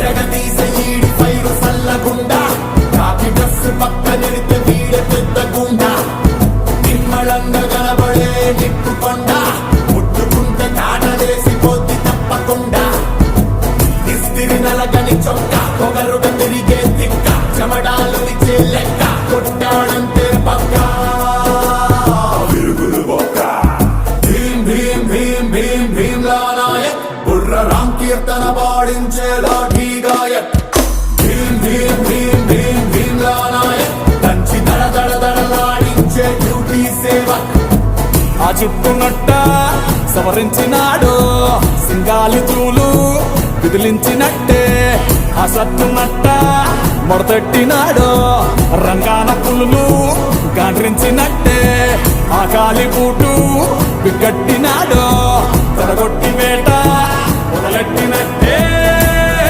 ఎరగదీసే ఈడి పైరు సల్లగుండా కాకి డ్రెస్ పక్క నిడితే వీడే పెద్ద గుండా నిమ్మళంగా కనబడే నిప్పు కొండ ముట్టుకుంటే కాటలేసి పోతి తప్పకుండా ఇస్తిరి నలగని చొక్క పొగరుగా తిరిగే తిక్క చెమడాలు ఇచ్చే లెక్క కొట్టాడంతే పక్క విరుగులు బొక్క భీం భీం భీం భీం భీమ్లా నాయక్ బుర్ర రామ్ కీర్తన పాడించే లాఠీ గాయక్ భీం భీం భీం భీం భీమ్లా నాయక్ దంచి దడ దడ దడలాడించే డ్యూటీ సేవక్ ఆ చుట్టునట్ట సవరించినాడు సింగాలి చూలు విదిలించినట్టే ఆ సత్తునట్ట మొడతెట్టినాడు రంగాన పులులు గాండ్రించినట్టే ఆ కాలి బూటు బిగ్గట్టినాడు తడగొట్టి వేట